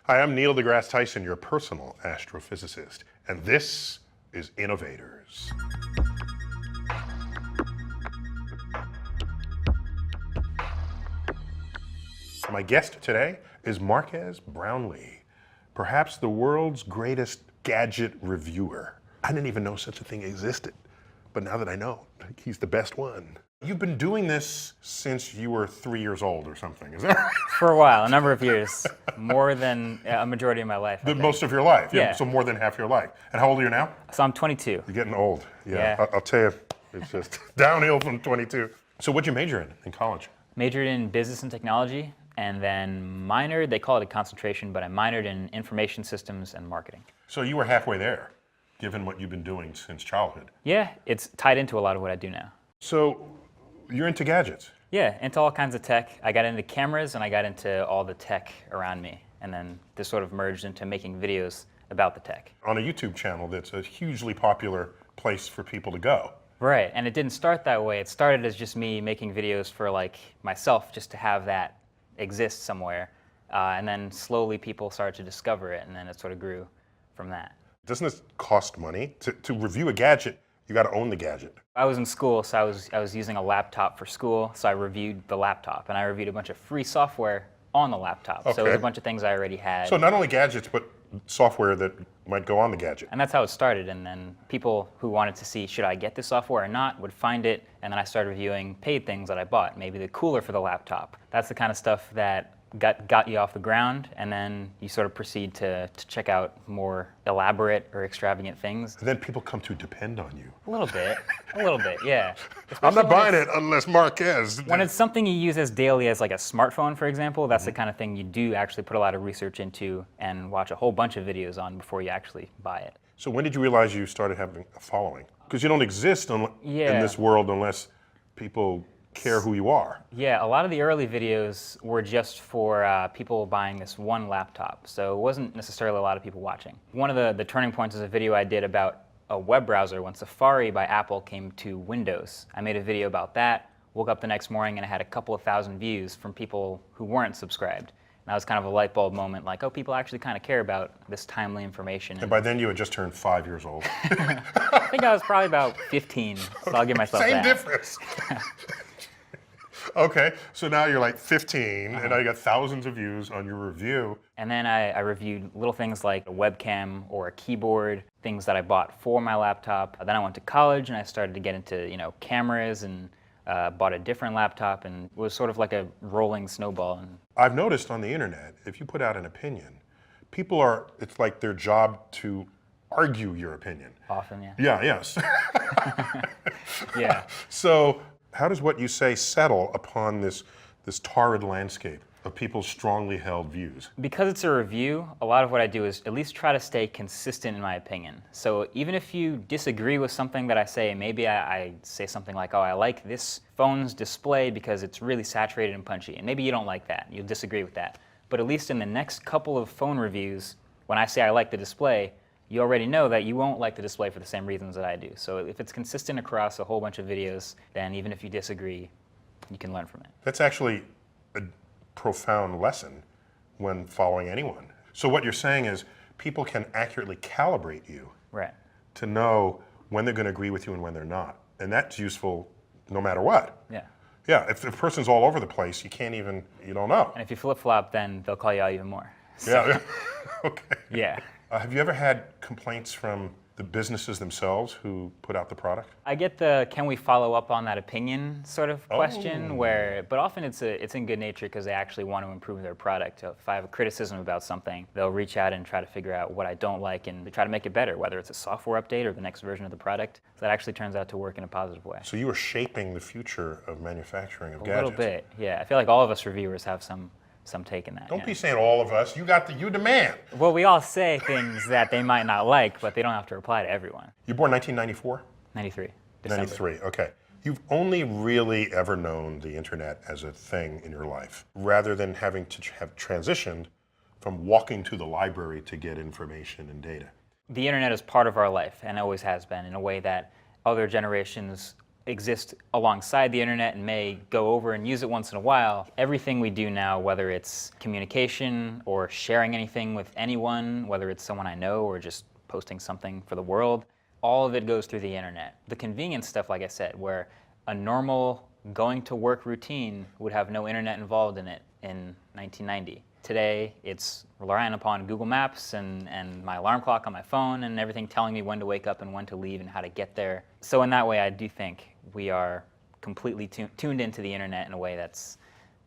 Hi, I'm Neil deGrasse Tyson, your personal astrophysicist, and this is Innovators. My guest today is Marques Brownlee, perhaps the world's greatest gadget reviewer. I didn't even know such a thing existed, but now that I know, he's the best one. You've been doing this since you were 3 years old or something, is that right? For a while, a number of years, more than a majority of my life. Most of your life, yeah. So more than half your life. And how old are you now? So I'm 22. You're getting old, Yeah. I'll tell you, it's just downhill from 22. So what'd you major in college? Majored in business and technology, and then minored, they call it a concentration, but I minored in information systems and marketing. So you were halfway there, given what you've been doing since childhood. Yeah, it's tied into a lot of what I do now. So you're into gadgets? Yeah, into all kinds of tech. I got into cameras and I got into all the tech around me. And then this sort of merged into making videos about the tech. On a YouTube channel that's a hugely popular place for people to go. Right, and it didn't start that way. It started as just me making videos for like myself, just to have that exist somewhere. And then slowly people started to discover it, and then it sort of grew from that. Doesn't this cost money? To review a gadget, you got to own the gadget. I was in school, so I was using a laptop for school, so I reviewed the laptop, and I reviewed a bunch of free software on the laptop. Okay. So it was a bunch of things I already had. So not only gadgets, but software that might go on the gadget. And that's how it started, and then people who wanted to see, should I get this software or not, would find it, and then I started reviewing paid things that I bought, maybe the cooler for the laptop. That's the kind of stuff that got you off the ground, and then you sort of proceed to check out more elaborate or extravagant things. And then people come to depend on you. A little bit, yeah. I'm not buying it unless Marques. When it's something you use as daily as like a smartphone, for example, that's the kind of thing you do actually put a lot of research into and watch a whole bunch of videos on before you actually buy it. So when did you realize you started having a following? Because you don't exist in this world unless people care who you are. Yeah, a lot of the early videos were just for people buying this one laptop, so it wasn't necessarily a lot of people watching. One of the turning points is a video I did about a web browser when Safari by Apple came to Windows. I made a video about that, woke up the next morning and I had a couple of thousand views from people who weren't subscribed. And that was kind of a light bulb moment, like, oh, people actually kind of care about this timely information. And by then you had just turned 5 years old. I think I was probably about 15, so I'll give myself that. Same difference. Okay, so now you're like 15, and now you got thousands of views on your review. And then I reviewed little things like a webcam or a keyboard, things that I bought for my laptop. Then I went to college and I started to get into cameras and bought a different laptop, and it was sort of like a rolling snowball. And I've noticed on the internet, if you put out an opinion, it's like their job to argue your opinion. Often, yeah. Yeah, yes. Yeah. So how does what you say settle upon this torrid landscape of people's strongly held views? Because it's a review, a lot of what I do is at least try to stay consistent in my opinion. So even if you disagree with something that I say, maybe I say something like, oh, I like this phone's display because it's really saturated and punchy, and maybe you don't like that, you'll disagree with that. But at least in the next couple of phone reviews, when I say I like the display, you already know that you won't like the display for the same reasons that I do. So if it's consistent across a whole bunch of videos, then even if you disagree, you can learn from it. That's actually a profound lesson when following anyone. So what you're saying is people can accurately calibrate you to know when they're going to agree with you and when they're not. And that's useful no matter what. Yeah. Yeah, if the person's all over the place, you don't know. And if you flip-flop, then they'll call you out even more. So, yeah, okay. Yeah. Have you ever had complaints from the businesses themselves who put out the product? I get the can we follow up on that opinion sort of question, but often it's in good nature because they actually want to improve their product. So if I have a criticism about something, they'll reach out and try to figure out what I don't like and they try to make it better, whether it's a software update or the next version of the product. So that actually turns out to work in a positive way. So you are shaping the future of manufacturing of gadgets. A little bit, yeah. I feel like all of us reviewers have some take in that. Don't be saying all of us. You demand. Well, we all say things that they might not like, but they don't have to apply to everyone. You're born 1994? 93. December. 93, okay. You've only really ever known the internet as a thing in your life, rather than having to have transitioned from walking to the library to get information and data. The internet is part of our life and always has been in a way that other generations exist alongside the internet and may go over and use it once in a while. Everything we do now, whether it's communication or sharing anything with anyone, whether it's someone I know or just posting something for the world, all of it goes through the internet. The convenience stuff, like I said, where a normal going to work routine would have no internet involved in it in 1990. Today, it's relying upon Google Maps and my alarm clock on my phone and everything telling me when to wake up and when to leave and how to get there. So in that way, I do think we are completely tuned into the internet in a way that's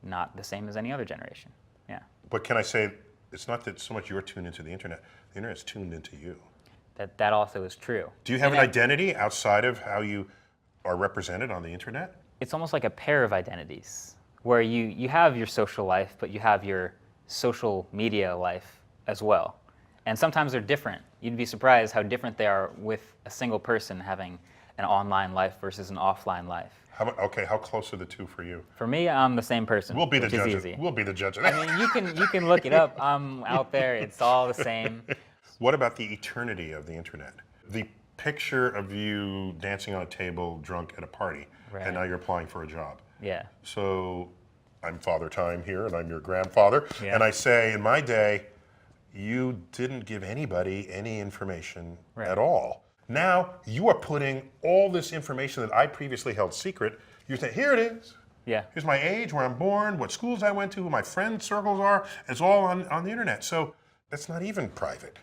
not the same as any other generation. Yeah. But can I say, it's not that so much you're tuned into the internet's tuned into you. That also is true. Do you have an identity outside of how you are represented on the internet? It's almost like a pair of identities, where you have your social life, but you have your social media life as well. And sometimes they're different. You'd be surprised how different they are with a single person having an online life versus an offline life. How close are the two for you? For me, I'm the same person. We'll be the which is judge. easy. We'll be the judge of I that. mean, you can look it up. I'm out there. It's all the same. What about the eternity of the internet? The picture of you dancing on a table drunk at a party, Right. and now you're applying for a job. Yeah. So I'm Father Time here, and I'm your grandfather. Yeah. And I say, in my day, you didn't give anybody any information Right. at all. Now you are putting all this information that I previously held secret. You're saying, here it is. Yeah. Here's my age, where I'm born, what schools I went to, who my friend circles are. It's all on the internet. So that's not even private.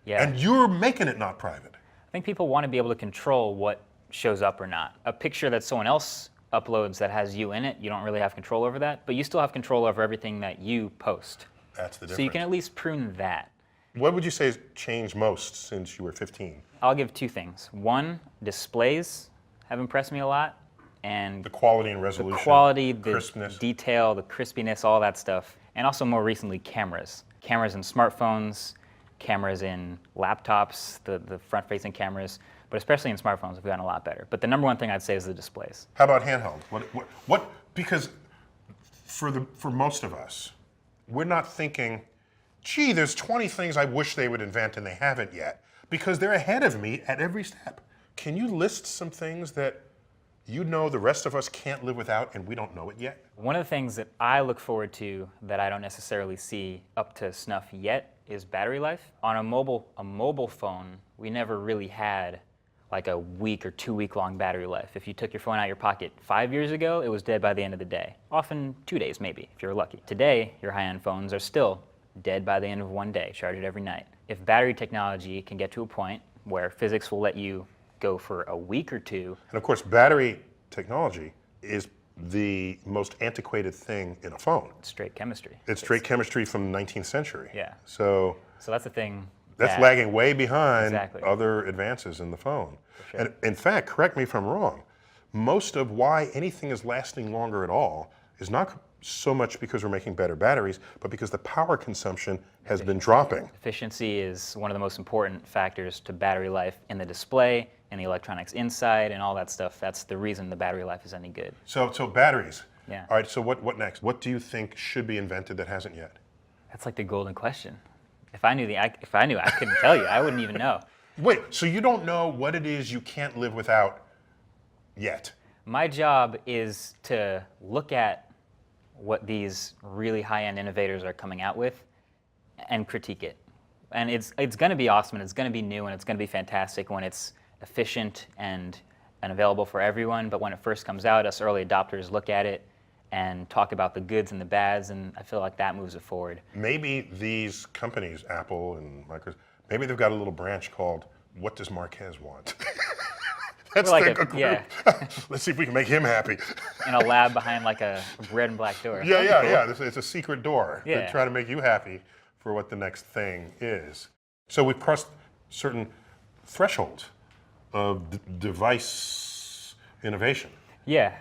Yeah. And you're making it not private. I think people want to be able to control what shows up or not. A picture that someone else uploads that has you in it, you don't really have control over that, but you still have control over everything that you post. That's the difference. So you can at least prune that. What would you say has changed most since you were 15? I'll give two things. One, displays have impressed me a lot, and The quality and resolution. the quality, the crispness. detail, the crispiness, all that stuff. And also more recently, cameras. Cameras in smartphones, cameras in laptops, the front-facing cameras, but especially in smartphones have gotten a lot better. But the number one thing I'd say is the displays. How about handheld? What? Because for most of us, we're not thinking, gee, there's 20 things I wish they would invent and they haven't yet, because they're ahead of me at every step. Can you list some things that you know the rest of us can't live without and we don't know it yet? One of the things that I look forward to that I don't necessarily see up to snuff yet is battery life. On a mobile phone, we never really had like a week or 2 week long battery life. If you took your phone out of your pocket 5 years ago, it was dead by the end of the day. Often 2 days maybe, if you're lucky. Today, your high-end phones are still dead by the end of one day, charge it every night. If battery technology can get to a point where physics will let you go for a week or two. And of course, battery technology is the most antiquated thing in a phone. It's straight chemistry. It's straight chemistry from the 19th century. Yeah. So that's the thing. that's lagging way behind Exactly. other advances in the phone. For sure. And in fact, correct me if I'm wrong, most of why anything is lasting longer at all is not so much because we're making better batteries, but because the power consumption has been dropping. Efficiency is one of the most important factors to battery life in the display and the electronics inside and all that stuff. That's the reason the battery life is any good. So batteries. Yeah. All right, so what next? What do you think should be invented that hasn't yet? That's like the golden question. If I knew, I couldn't tell you. I wouldn't even know. Wait, so you don't know what it is you can't live without yet? My job is to look at what these really high-end innovators are coming out with and critique it. And it's going to be awesome, and it's going to be new, and it's going to be fantastic when it's efficient and available for everyone. But when it first comes out, us early adopters look at it and talk about the goods and the bads, and I feel like that moves it forward. Maybe these companies, Apple and Microsoft, maybe they've got a little branch called "What Does Marques Want?" That's like the group. yeah. Let's see if we can make him happy. In a lab behind like a red and black door. Yeah. It's a secret door. Yeah. They're trying to make you happy for what the next thing is. So we've crossed certain thresholds of device innovation. Yeah,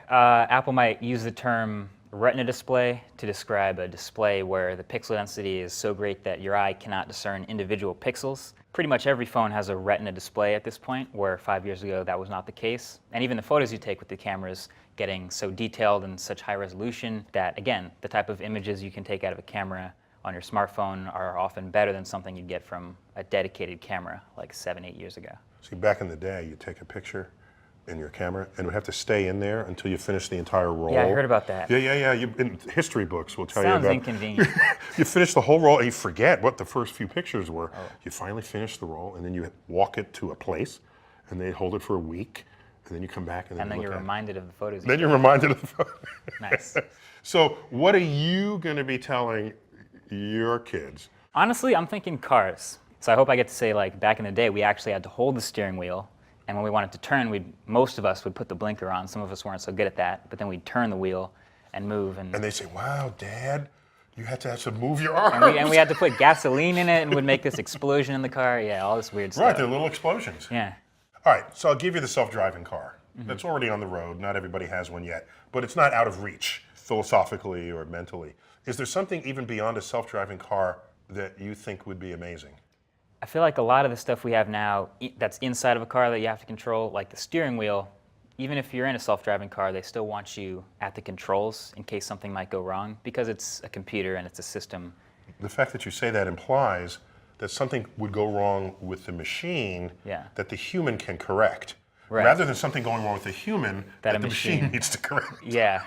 Apple might use the term retina display to describe a display where the pixel density is so great that your eye cannot discern individual pixels. Pretty much every phone has a retina display at this point, where 5 years ago that was not the case. And even the photos you take with the cameras getting so detailed and such high resolution that, again, the type of images you can take out of a camera on your smartphone are often better than something you'd get from a dedicated camera like 7, 8 years ago. See, back in the day, you take a picture in your camera, and it would have to stay in there until you finish the entire roll. Yeah, I heard about that. Yeah. In history books will tell Sounds you about. inconvenient. You finish the whole roll and you forget what the first few pictures were. You finally finish the roll, and then you walk it to a place, and they hold it for a week, and then you come back and then you're reminded of the photos. Then you're reminded of the photo. Nice. So what are you going to be telling your kids? Honestly, I'm thinking cars. So I hope I get to say, like, back in the day, we actually had to hold the steering wheel, and when we wanted to turn, most of us would put the blinker on. Some of us weren't so good at that, but then we'd turn the wheel and move. And they say, wow, Dad, you had to actually move your arms. And we had to put gasoline in it and would make this explosion in the car. Yeah, all this weird stuff. Right, they're little explosions. Yeah. All right, so I'll give you the self-driving car. That's already on the road. Not everybody has one yet, but it's not out of reach philosophically or mentally. Is there something even beyond a self-driving car that you think would be amazing? I feel like a lot of the stuff we have now that's inside of a car that you have to control, like the steering wheel, even if you're in a self-driving car, they still want you at the controls in case something might go wrong because it's a computer and it's a system. The fact that you say that implies that something would go wrong with the machine that the human can correct, rather than something going wrong with the human that the machine needs to correct. Yeah.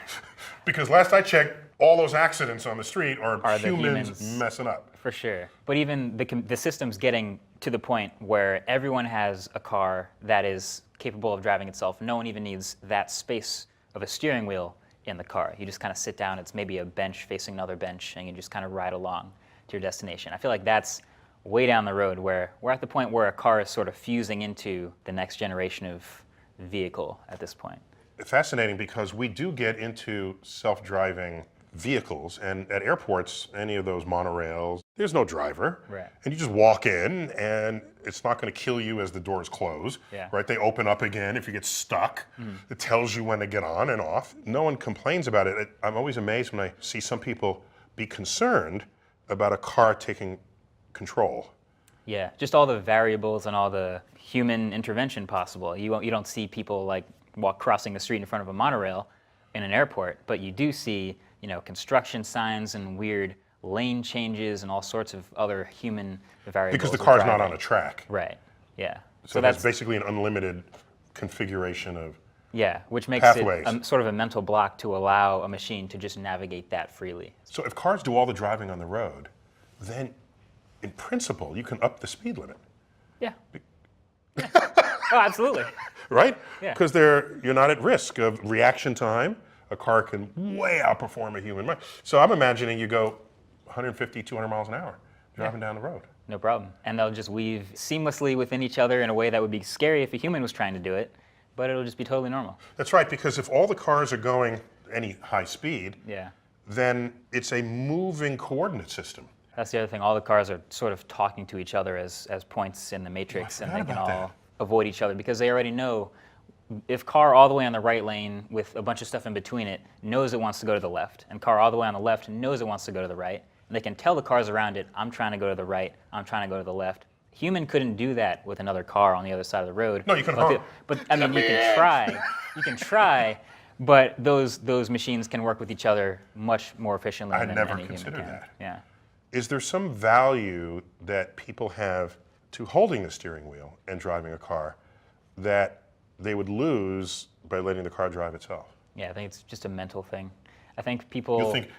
Because last I checked, all those accidents on the street are humans messing up. For sure. But even the system's getting to the point where everyone has a car that is capable of driving itself. No one even needs that space of a steering wheel in the car. You just kind of sit down, it's maybe a bench facing another bench, and you just kind of ride along to your destination. I feel like that's way down the road where we're at the point where a car is sort of fusing into the next generation of vehicle at this point. Fascinating, because we do get into self-driving vehicles, and at airports, any of those monorails, there's no driver, and you just walk in, and it's not going to kill you as the doors close, right? They open up again if you get stuck. It tells you when to get on and off. No one complains about it. I'm always amazed when I see some people be concerned about a car taking control. Yeah, just all the variables and all the human intervention possible. You don't see people like crossing the street in front of a monorail in an airport, but you do see construction signs and weird lane changes and all sorts of other human variables. Because the car's not on a track. Right, yeah. So that's basically an unlimited configuration of which makes pathways. It sort of a mental block to allow a machine to just navigate that freely. So if cars do all the driving on the road, then in principle, you can up the speed limit. Yeah. Oh, absolutely. Right? Yeah. Because you're not at risk of reaction time. A car can way outperform a human mind. So I'm imagining you go 150, 200 miles an hour driving down the road. No problem. And they'll just weave seamlessly within each other in a way that would be scary if a human was trying to do it, but it'll just be totally normal. That's right, because if all the cars are going any high speed, then it's a moving coordinate system. That's the other thing. All the cars are sort of talking to each other as points in the matrix, and they can all avoid each other because they already know if car all the way on the right lane with a bunch of stuff in between it knows it wants to go to the left, and car all the way on the left knows it wants to go to the right, and they can tell the cars around it, I'm trying to go to the right, I'm trying to go to the left. Human couldn't do that with another car on the other side of the road. No, you can honk. But I mean, you can try, but those machines can work with each other much more efficiently than any human can. I never considered that. Yeah. Is there some value that people have to holding the steering wheel and driving a car that they would lose by letting the car drive itself? Yeah, I think it's just a mental thing. I think people. You think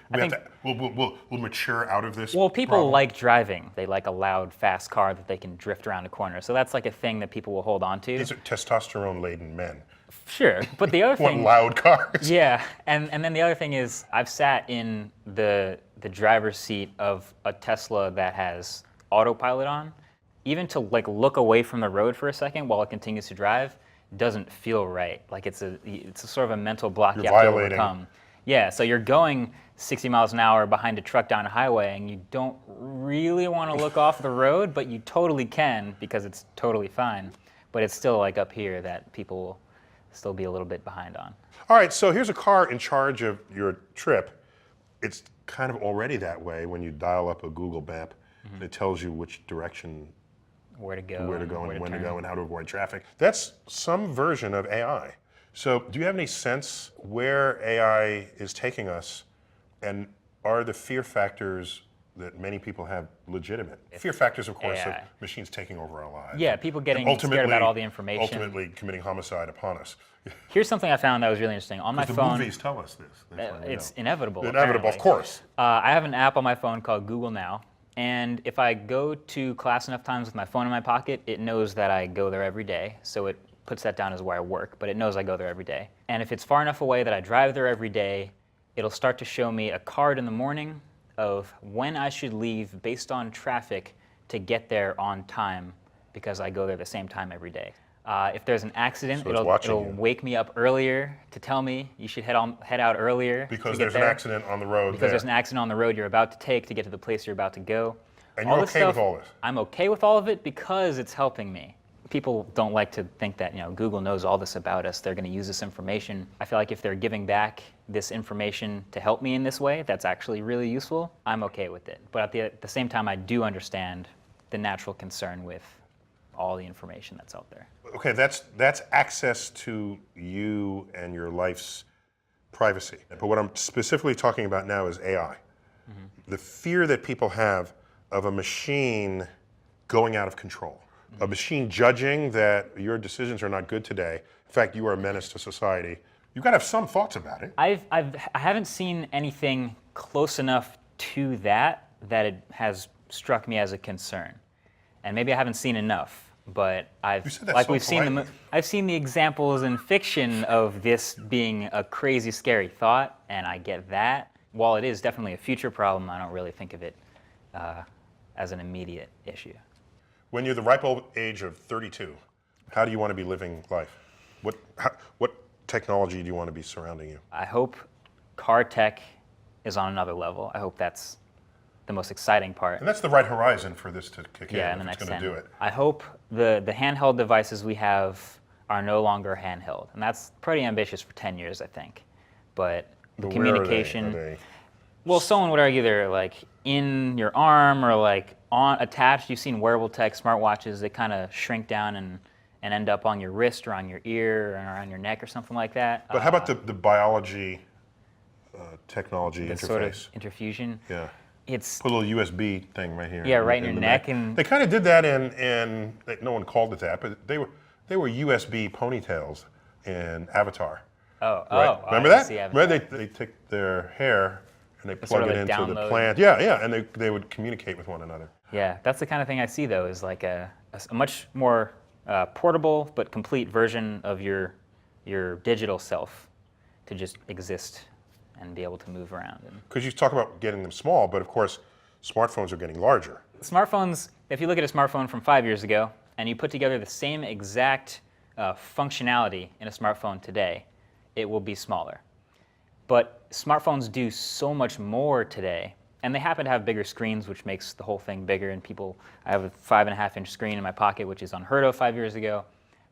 we'll mature out of this? Well, people problem? like driving. They like a loud, fast car that they can drift around a corner. So that's like a thing that people will hold on to. These are testosterone-laden men. Sure, but the other thing. Want loud cars. Yeah, and then the other thing is I've sat in the driver's seat of a Tesla that has autopilot on. Even to like look away from the road for a second while it continues to drive doesn't feel right. Like it's a sort of a mental block you have to overcome. Yeah, so you're going 60 miles an hour behind a truck down a highway and you don't really want to look off the road, but you totally can because it's totally fine. But it's still like up here that people will still be a little bit behind on. All right, so here's a car in charge of your trip. It's kind of already that way when you dial up a Google map. It tells you which direction, where to go and when to go, and how to avoid traffic. That's some version of AI. So do you have any sense where AI is taking us, and are the fear factors that many people have legitimate fear factors, of course, of AI. machines taking over our lives. Yeah, people getting And scared about all the information. Ultimately committing homicide upon us. Here's something I found that was really interesting. On my The phone, movies tell us this. That's why we it's know. inevitable. Inevitable, of apparently. course. I have an app on my phone called Google Now, and if I go to class enough times with my phone in my pocket, it knows that I go there every day, so it puts that down as where I work, but it knows I go there every day. And if it's far enough away that I drive there every day, it'll start to show me a card in the morning of when I should leave based on traffic to get there on time, because I go there the same time every day. If there's an accident, So it's watching it'll you. wake me up earlier to tell me you should head out earlier. Because to get there's an there. accident on the road Because there. there's an accident on the road you're about to take to get to the place you're about to go. And you're this okay with stuff, all this? I'm okay with all of it because it's helping me. People don't like to think that Google knows all this about us. They're going to use this information. I feel like if they're giving back this information to help me in this way, that's actually really useful. I'm okay with it. But at the same time, I do understand the natural concern with all the information that's out there. Okay, that's access to you and your life's privacy. But what I'm specifically talking about now is AI. The fear that people have of a machine going out of control, a machine judging that your decisions are not good today. In fact, you are a menace to society. You've got to have some thoughts about it. I haven't seen anything close enough to that it has struck me as a concern, and maybe I haven't seen enough. But You said that so politely. I've seen the examples in fiction of this being a crazy, scary thought, and I get that. While it is definitely a future problem, I don't really think of it as an immediate issue. When you're the ripe old age of 32, how do you want to be living life? What technology do you want to be surrounding you? I hope car tech is on another level. I hope that's the most exciting part. And that's the right horizon for this to kick Yeah, in in the if next it's going to 10. do it. I hope the handheld devices we have are no longer handheld, and that's pretty ambitious for 10 years, I think. But the But where are they? communication. Are they- Well, someone would argue they're like in your arm or like on attached. You've seen wearable tech smartwatches that kind of shrink down and end up on your wrist or on your ear or around your neck or something like that. But how about the biology technology the interface? sort of interfusion? Yeah. It's Put a little USB thing right here. Yeah, right in your the neck and- they kind of did that in no one called it that, but they were USB ponytails in Avatar. Right? Remember that? Remember they take their hair and they plug sort of it like into the download. plant. Yeah, and they would communicate with one another. Yeah, that's the kind of thing I see though, is like a much more portable but complete version of your digital self to just exist and be able to move around. And Because you talk about getting them small, but of course, smartphones are getting larger. smartphones, if you look at a smartphone from 5 years ago and you put together the same exact functionality in a smartphone today, it will be smaller. But smartphones do so much more today, and they happen to have bigger screens, which makes the whole thing bigger. And I have a 5.5-inch screen in my pocket, which is unheard of 5 years ago.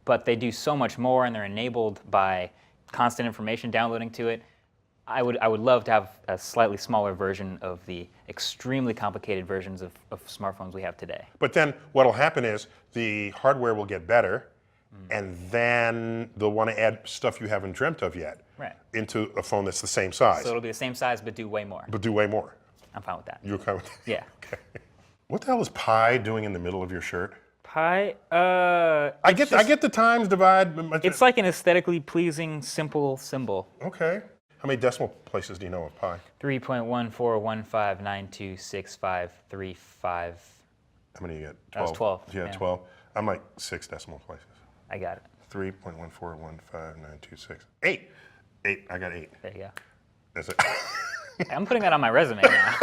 But they do so much more, and they're enabled by constant information downloading to it. I would love to have a slightly smaller version of the extremely complicated versions of smartphones we have today. But then what'll happen is the hardware will get better, and then they'll want to add stuff you haven't dreamt of yet into a phone that's the same size, So it'll be the same size, but do way more. but do way more. I'm fine with that. You're okay with that? Yeah. Okay. What the hell is pi doing in the middle of your shirt? Pi, I get the times divide. But it's like an aesthetically pleasing, simple symbol. okay. How many decimal places do you know of pi? 3.1415926535. How many you get? 12? That was 12, Yeah, yeah. 12. I'm like 6 decimal places. I got it. 3.1415926. 8. 8. I got 8. There you go. That's it. I'm putting that on my resume now.